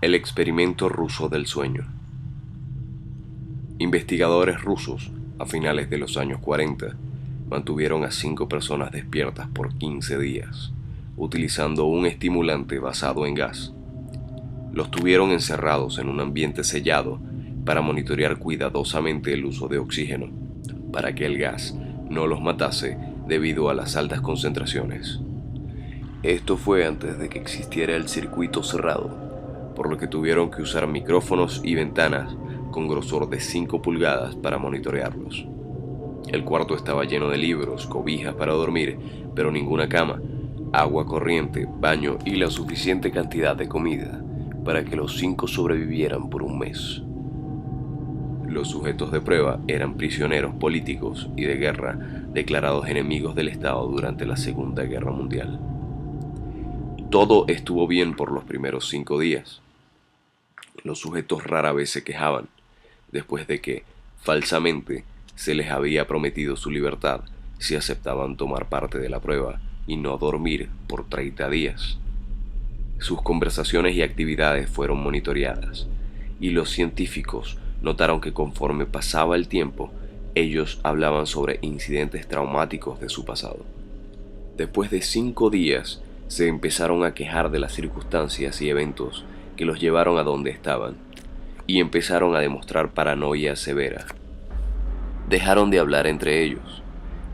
El experimento ruso del sueño. Investigadores rusos, a finales de los años 40, mantuvieron a 5 personas despiertas por 15 días, utilizando un estimulante basado en gas. Los tuvieron encerrados en un ambiente sellado para monitorear cuidadosamente el uso de oxígeno, para que el gas no los matase debido a las altas concentraciones. Esto fue antes de que existiera el circuito cerrado, por lo que tuvieron que usar micrófonos y ventanas con grosor de 5 pulgadas para monitorearlos. El cuarto estaba lleno de libros, cobijas para dormir, pero ninguna cama, agua corriente, baño y la suficiente cantidad de comida para que los 5 sobrevivieran por un mes. Los sujetos de prueba eran prisioneros políticos y de guerra declarados enemigos del Estado durante la Segunda Guerra Mundial. Todo estuvo bien por los primeros 5 días. Los sujetos rara vez se quejaban, después de que, falsamente, se les había prometido su libertad si aceptaban tomar parte de la prueba y no dormir por 30 días. Sus conversaciones y actividades fueron monitoreadas, y los científicos notaron que conforme pasaba el tiempo, ellos hablaban sobre incidentes traumáticos de su pasado. Después de 5 días, se empezaron a quejar de las circunstancias y eventos que los llevaron a donde estaban, y empezaron a demostrar paranoia severa. Dejaron de hablar entre ellos,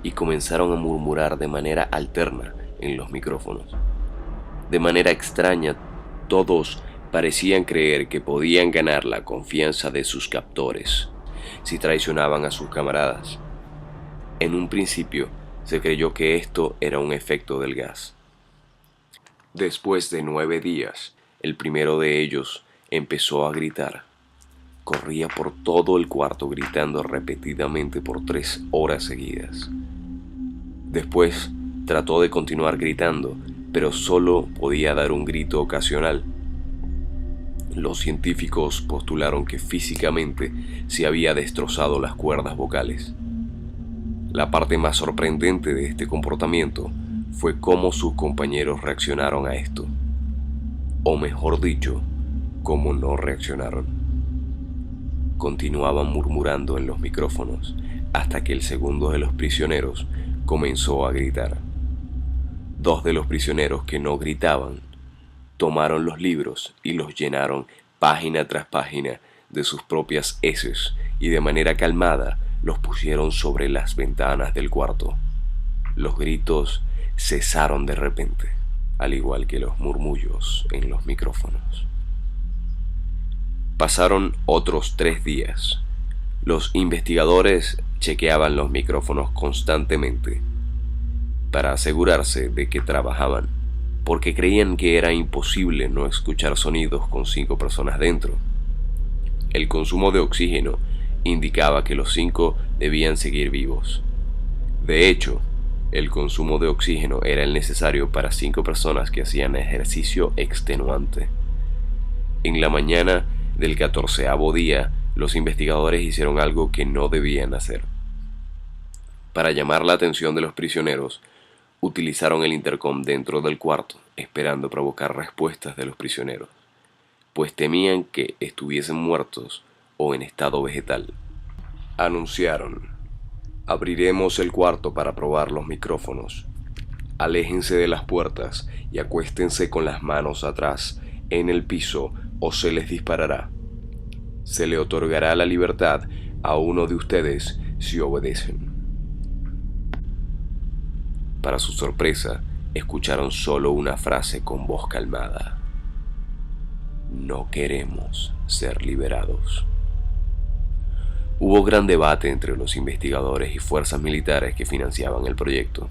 y comenzaron a murmurar de manera alterna en los micrófonos. De manera extraña, todos parecían creer que podían ganar la confianza de sus captores si traicionaban a sus camaradas. En un principio, se creyó que esto era un efecto del gas. Después de 9 días, el primero de ellos empezó a gritar. Corría por todo el cuarto gritando repetidamente por 3 horas seguidas. Después trató de continuar gritando, pero solo podía dar un grito ocasional. Los científicos postularon que físicamente se había destrozado las cuerdas vocales. La parte más sorprendente de este comportamiento fue cómo sus compañeros reaccionaron a esto. O mejor dicho, cómo no reaccionaron. Continuaban murmurando en los micrófonos hasta que el segundo de los prisioneros comenzó a gritar. 2 de los prisioneros que no gritaban tomaron los libros y los llenaron página tras página de sus propias heces y de manera calmada los pusieron sobre las ventanas del cuarto. Los gritos cesaron de repente, al igual que los murmullos en los micrófonos. Pasaron otros 3 días. Los investigadores chequeaban los micrófonos constantemente para asegurarse de que trabajaban, porque creían que era imposible no escuchar sonidos con 5 personas dentro. El consumo de oxígeno indicaba que los 5 debían seguir vivos. De hecho, el consumo de oxígeno era el necesario para 5 personas que hacían ejercicio extenuante. En la mañana del 14º día, los investigadores hicieron algo que no debían hacer. Para llamar la atención de los prisioneros, utilizaron el intercom dentro del cuarto, esperando provocar respuestas de los prisioneros, pues temían que estuviesen muertos o en estado vegetal. Anunciaron: abriremos el cuarto para probar los micrófonos. Aléjense de las puertas y acuéstense con las manos atrás en el piso o se les disparará. Se le otorgará la libertad a uno de ustedes si obedecen. Para su sorpresa, escucharon solo una frase con voz calmada: no queremos ser liberados. Hubo gran debate entre los investigadores y fuerzas militares que financiaban el proyecto.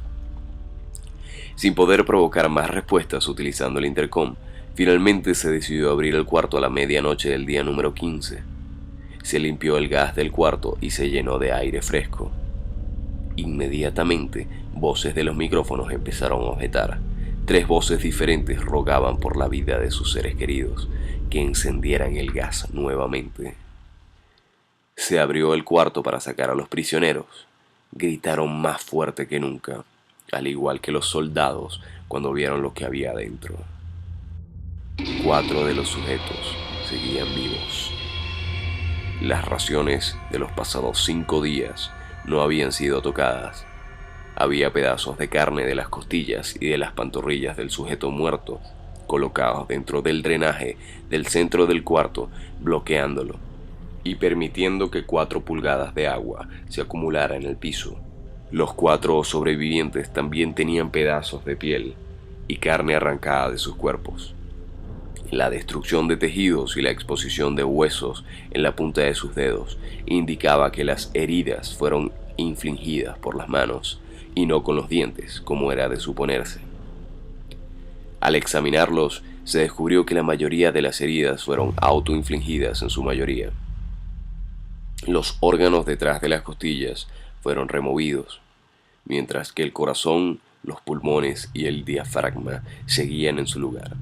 Sin poder provocar más respuestas utilizando el intercom, finalmente se decidió abrir el cuarto a la medianoche del día número 15. Se limpió el gas del cuarto y se llenó de aire fresco. Inmediatamente, voces de los micrófonos empezaron a objetar. 3 voces diferentes rogaban por la vida de sus seres queridos, que encendieran el gas nuevamente. Se abrió el cuarto para sacar a los prisioneros. Gritaron más fuerte que nunca, al igual que los soldados cuando vieron lo que había adentro. 4 de los sujetos seguían vivos. Las raciones de los pasados 5 días no habían sido tocadas. Había pedazos de carne de las costillas y de las pantorrillas del sujeto muerto colocados dentro del drenaje del centro del cuarto, bloqueándolo y permitiendo que 4 pulgadas de agua se acumulara en el piso. Los 4 sobrevivientes también tenían pedazos de piel y carne arrancada de sus cuerpos. La destrucción de tejidos y la exposición de huesos en la punta de sus dedos indicaba que las heridas fueron infligidas por las manos y no con los dientes, como era de suponerse. Al examinarlos, se descubrió que la mayoría de las heridas fueron autoinfligidas en su mayoría. Los órganos detrás de las costillas fueron removidos, mientras que el corazón, los pulmones y el diafragma seguían en su lugar.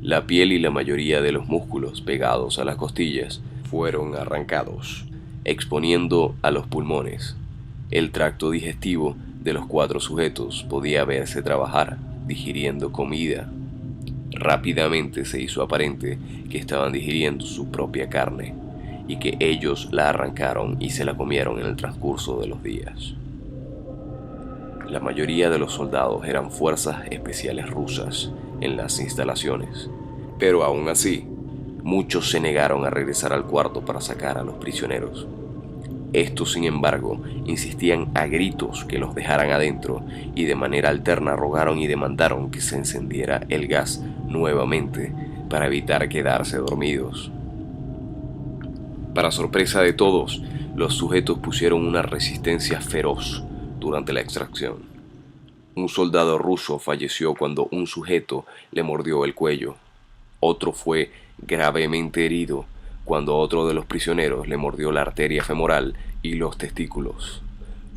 La piel y la mayoría de los músculos pegados a las costillas fueron arrancados, exponiendo a los pulmones. El tracto digestivo de los 4 sujetos podía verse trabajar, digiriendo comida. Rápidamente se hizo aparente que estaban digiriendo su propia carne y que ellos la arrancaron y se la comieron en el transcurso de los días. La mayoría de los soldados eran fuerzas especiales rusas en las instalaciones, pero aún así, muchos se negaron a regresar al cuarto para sacar a los prisioneros. Estos, sin embargo, insistían a gritos que los dejaran adentro y de manera alterna rogaron y demandaron que se encendiera el gas nuevamente para evitar quedarse dormidos. Para sorpresa de todos, los sujetos pusieron una resistencia feroz durante la extracción. Un soldado ruso falleció cuando un sujeto le mordió el cuello. Otro fue gravemente herido cuando otro de los prisioneros le mordió la arteria femoral y los testículos.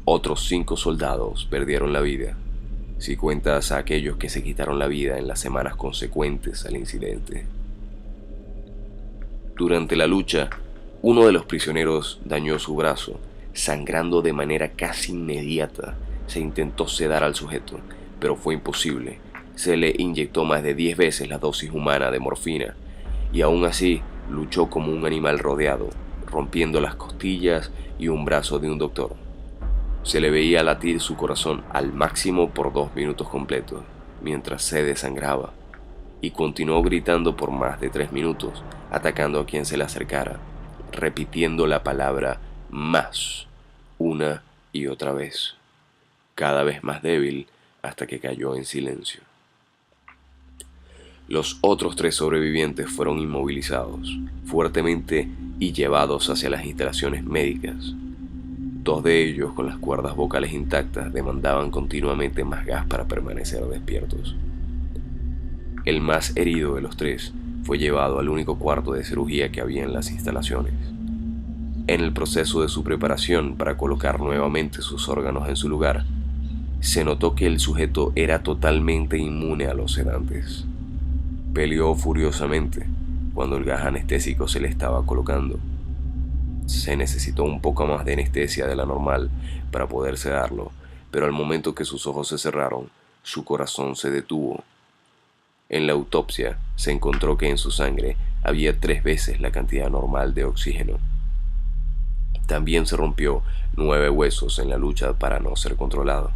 Otros 5 soldados perdieron la vida, si cuentas a aquellos que se quitaron la vida en las semanas consecuentes al incidente. Durante la lucha, uno de los prisioneros dañó su brazo, sangrando de manera casi inmediata. Se intentó sedar al sujeto, pero fue imposible. Se le inyectó más de 10 veces la dosis humana de morfina, y aún así luchó como un animal rodeado, rompiendo las costillas y un brazo de un doctor. Se le veía latir su corazón al máximo por 2 minutos completos, mientras se desangraba, y continuó gritando por más de 3 minutos, atacando a quien se le acercara, repitiendo la palabra más, una y otra vez, cada vez más débil hasta que cayó en silencio. Los otros 3 sobrevivientes fueron inmovilizados fuertemente y llevados hacia las instalaciones médicas. 2 de ellos, con las cuerdas vocales intactas, demandaban continuamente más gas para permanecer despiertos. El más herido de los 3 fue llevado al único cuarto de cirugía que había en las instalaciones. En el proceso de su preparación para colocar nuevamente sus órganos en su lugar, se notó que el sujeto era totalmente inmune a los sedantes. Peleó furiosamente cuando el gas anestésico se le estaba colocando. Se necesitó un poco más de anestesia de la normal para poder sedarlo, pero al momento que sus ojos se cerraron, su corazón se detuvo. En la autopsia se encontró que en su sangre había 3 veces la cantidad normal de oxígeno. También se rompió 9 huesos en la lucha para no ser controlado.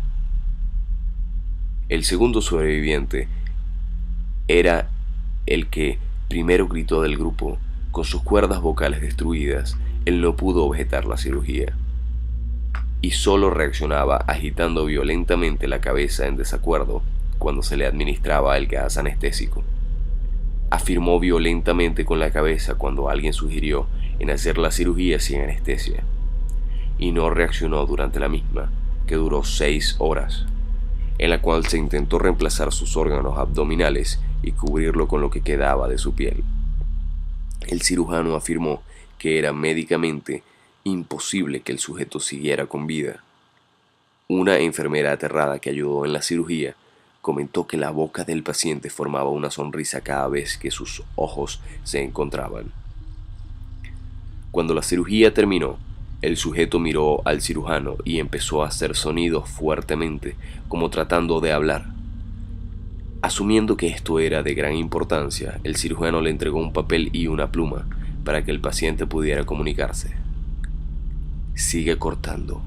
El segundo sobreviviente era el que primero gritó del grupo. Con sus cuerdas vocales destruidas, él no pudo objetar la cirugía y solo reaccionaba agitando violentamente la cabeza en desacuerdo cuando se le administraba el gas anestésico. Afirmó violentamente con la cabeza cuando alguien sugirió en hacer la cirugía sin anestesia, y no reaccionó durante la misma, que duró 6 horas, en la cual se intentó reemplazar sus órganos abdominales y cubrirlo con lo que quedaba de su piel. El cirujano afirmó que era médicamente imposible que el sujeto siguiera con vida. Una enfermera aterrada que ayudó en la cirugía comentó que la boca del paciente formaba una sonrisa cada vez que sus ojos se encontraban. Cuando la cirugía terminó, el sujeto miró al cirujano y empezó a hacer sonidos fuertemente, como tratando de hablar. Asumiendo que esto era de gran importancia, el cirujano le entregó un papel y una pluma para que el paciente pudiera comunicarse. «Sigue cortando»,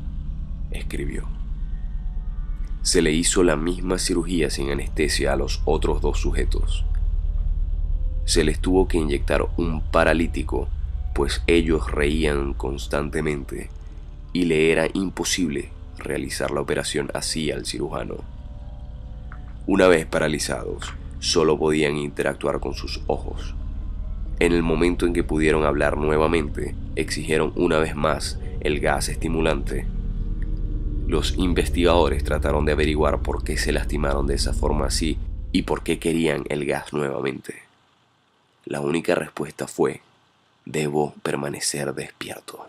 escribió. Se le hizo la misma cirugía sin anestesia a los otros 2 sujetos. Se les tuvo que inyectar un paralítico, pues ellos reían constantemente y le era imposible realizar la operación así al cirujano. Una vez paralizados, solo podían interactuar con sus ojos. En el momento en que pudieron hablar nuevamente, exigieron una vez más el gas estimulante. Los investigadores trataron de averiguar por qué se lastimaron de esa forma así y por qué querían el gas nuevamente. La única respuesta fue: «Debo permanecer despierto».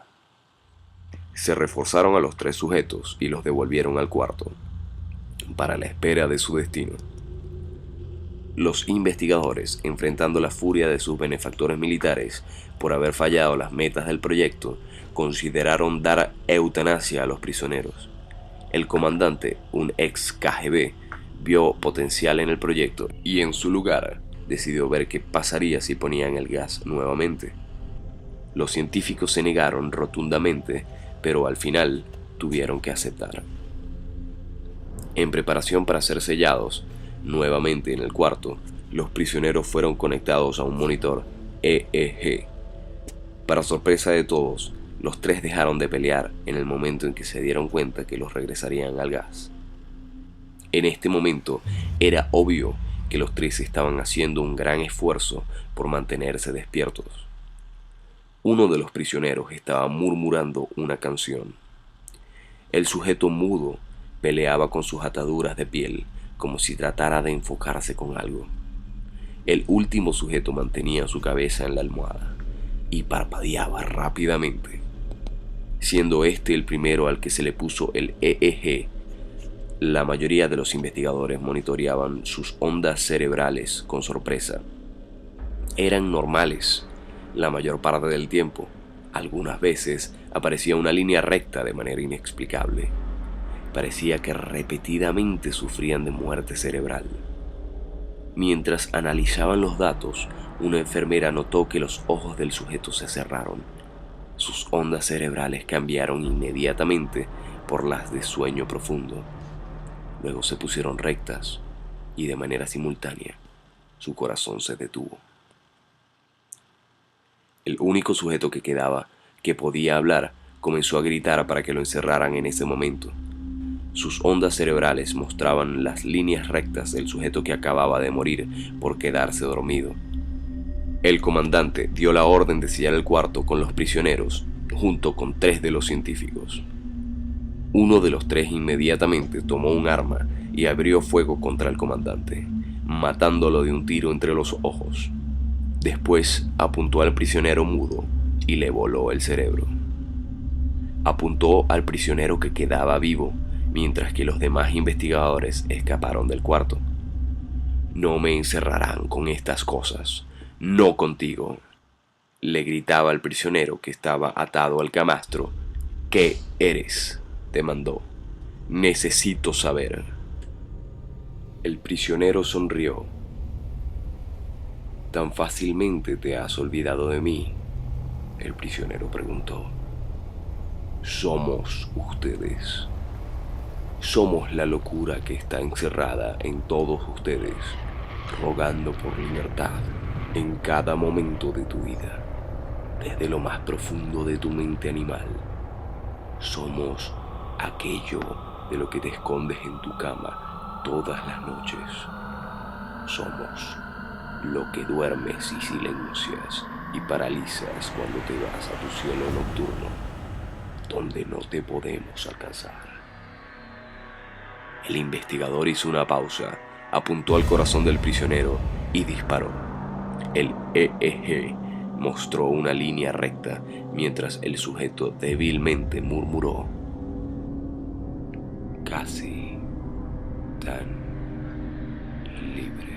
Se reforzaron a los 3 sujetos y los devolvieron al cuarto, para la espera de su destino. Los investigadores, enfrentando la furia de sus benefactores militares por haber fallado las metas del proyecto, consideraron dar eutanasia a los prisioneros. El comandante, un ex KGB, vio potencial en el proyecto y en su lugar decidió ver qué pasaría si ponían el gas nuevamente. Los científicos se negaron rotundamente, pero al final tuvieron que aceptar. En preparación para ser sellados nuevamente en el cuarto, los prisioneros fueron conectados a un monitor EEG. Para sorpresa de todos, los 3 dejaron de pelear en el momento en que se dieron cuenta que los regresarían al gas. En este momento era obvio que los 3 estaban haciendo un gran esfuerzo por mantenerse despiertos. Uno de los prisioneros estaba murmurando una canción. El sujeto mudo peleaba con sus ataduras de piel como si tratara de enfocarse con algo. El último sujeto mantenía su cabeza en la almohada y parpadeaba rápidamente. Siendo este el primero al que se le puso el EEG, la mayoría de los investigadores monitoreaban sus ondas cerebrales con sorpresa. Eran normales la mayor parte del tiempo. Algunas veces aparecía una línea recta de manera inexplicable. Parecía que repetidamente sufrían de muerte cerebral. Mientras analizaban los datos, una enfermera notó que los ojos del sujeto se cerraron. Sus ondas cerebrales cambiaron inmediatamente por las de sueño profundo. Luego se pusieron rectas y de manera simultánea su corazón se detuvo. El único sujeto que quedaba, que podía hablar, comenzó a gritar para que lo encerraran en ese momento. Sus ondas cerebrales mostraban las líneas rectas del sujeto que acababa de morir por quedarse dormido. El comandante dio la orden de sellar el cuarto con los prisioneros, junto con 3 de los científicos. Uno de los 3 inmediatamente tomó un arma y abrió fuego contra el comandante, matándolo de un tiro entre los ojos. Después apuntó al prisionero mudo y le voló el cerebro. Apuntó al prisionero que quedaba vivo, mientras que los demás investigadores escaparon del cuarto. «No me encerrarán con estas cosas, no contigo», le gritaba al prisionero que estaba atado al camastro. «¿Qué eres?», demandó. «Necesito saber». El prisionero sonrió. «¿Tan fácilmente te has olvidado de mí?», el prisionero preguntó. «Somos ustedes. Somos la locura que está encerrada en todos ustedes, rogando por libertad en cada momento de tu vida, desde lo más profundo de tu mente animal. Somos aquello de lo que te escondes en tu cama todas las noches. Somos lo que duermes y silencias y paralizas cuando te vas a tu cielo nocturno, donde no te podemos alcanzar». El investigador hizo una pausa, apuntó al corazón del prisionero y disparó. El EEG mostró una línea recta mientras el sujeto débilmente murmuró: «Casi tan libre».